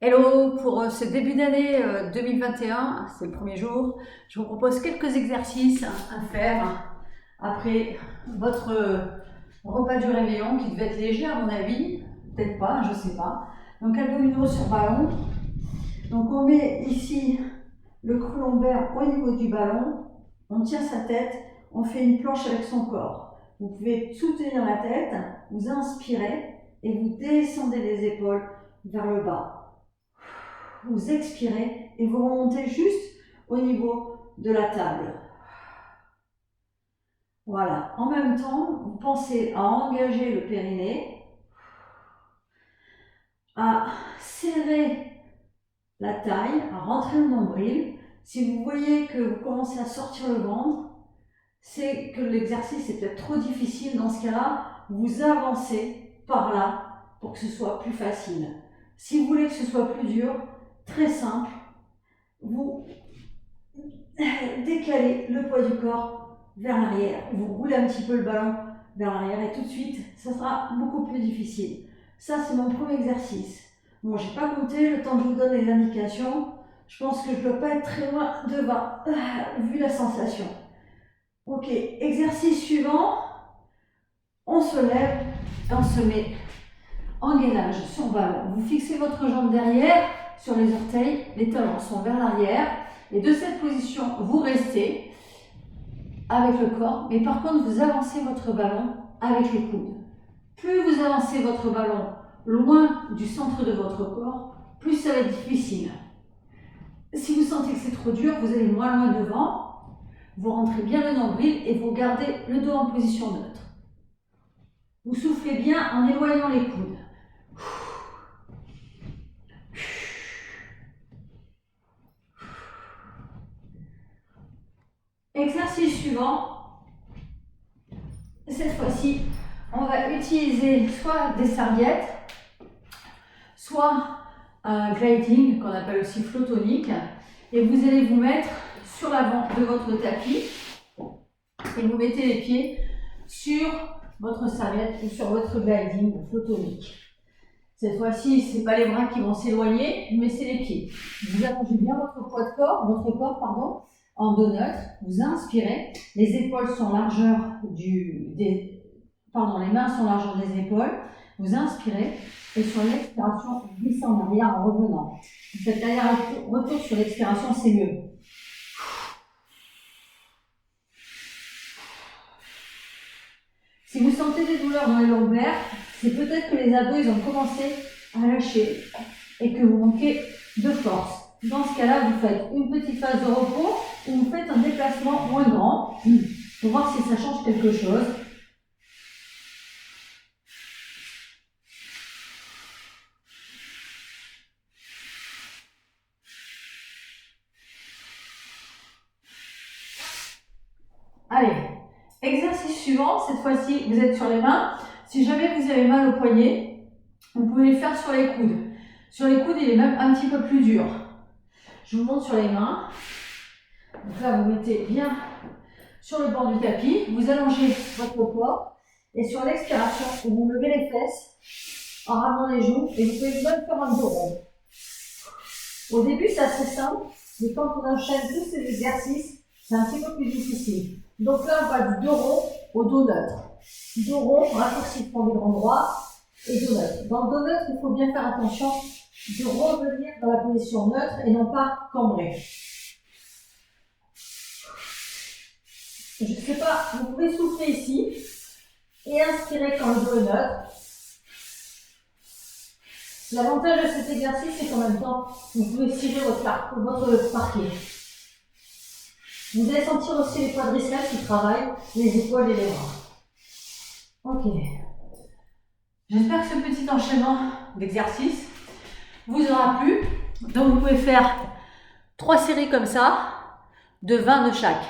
Hello, pour ce début d'année 2021, c'est le premier jour, je vous propose quelques exercices à faire après votre repas du réveillon qui devait être léger à mon avis, peut-être pas, je sais pas. Donc abdominaux sur ballon. Donc on met ici le cru lombaire au niveau du ballon, on tient sa tête, on fait une planche avec son corps. Vous pouvez soutenir la tête, vous inspirez et vous descendez les épaules vers le bas. Vous expirez et vous remontez juste au niveau de la table. Voilà. En même temps, vous pensez à engager le périnée, à serrer la taille, à rentrer le nombril. Si vous voyez que vous commencez à sortir le ventre, c'est que l'exercice est peut-être trop difficile. Dans ce cas-là, vous avancez par là pour que ce soit plus facile. Si vous voulez que ce soit plus dur, très simple, vous décalez le poids du corps vers l'arrière. Vous roulez un petit peu le ballon vers l'arrière et tout de suite, ça sera beaucoup plus difficile. Ça, c'est mon premier exercice. Bon, j'ai pas compté le temps que je vous donne les indications. Je pense que je ne dois pas être très loin devant, vu la sensation. Ok, exercice suivant. On se lève et on se met en gainage sur ballon. Vous fixez votre jambe derrière sur les orteils, les talons sont vers l'arrière. Et de cette position, vous restez avec le corps, mais par contre, vous avancez votre ballon avec les coudes. Plus vous avancez votre ballon loin du centre de votre corps, plus ça va être difficile. Si vous sentez que c'est trop dur, vous allez moins loin devant, vous rentrez bien le nombril et vous gardez le dos en position neutre. Vous soufflez bien en éloignant les coudes. Exercice suivant. Cette fois-ci, on va utiliser soit des serviettes, soit un gliding qu'on appelle aussi flottonique, et vous allez vous mettre sur l'avant de votre tapis et vous mettez les pieds sur votre serviette ou sur votre gliding flottonique. Cette fois-ci, ce n'est pas les bras qui vont s'éloigner, mais c'est les pieds. Vous allongez bien votre corps, en dos neutre. Vous inspirez, les épaules sont largeur les mains sont largeur des épaules. Vous inspirez et sur l'expiration, vous glissez en arrière en revenant. Vous faites aller-retour sur l'expiration, c'est mieux. Si vous sentez des douleurs dans les lombaires, c'est peut-être que les abdos ils ont commencé à lâcher et que vous manquez de force. Dans ce cas-là, vous faites une petite phase de repos ou vous faites un déplacement moins grand pour voir si ça change quelque chose. Allez, exercice suivant, cette fois-ci vous êtes sur les mains. Si jamais vous avez mal au poignet, vous pouvez le faire sur les coudes. Sur les coudes, il est même un petit peu plus dur. Je vous montre sur les mains. Donc là, vous mettez bien sur le bord du tapis, vous allongez votre poids et sur l'expiration, vous levez les fesses en ramenant les genoux et vous pouvez même faire un dos rond. Au début, c'est assez simple, mais quand on enchaîne tous ces exercices, c'est un petit peu plus difficile. Donc là, on va du dos rond au dos neutre. Dos rond, raccourci de pendule endroit et dos neutre. Dans le dos neutre, il faut bien faire attention de revenir dans la position neutre et non pas cambré. Je ne sais pas, vous pouvez souffler ici et inspirer quand le dos est neutre. L'avantage de cet exercice, c'est qu'en même temps, vous pouvez tirer votre parquet. Vous allez sentir aussi les quadriceps qui travaillent, les épaules et les bras. Ok. J'espère que ce petit enchaînement d'exercices vous aura plu. Donc vous pouvez faire 3 séries comme ça, de 20 de chaque.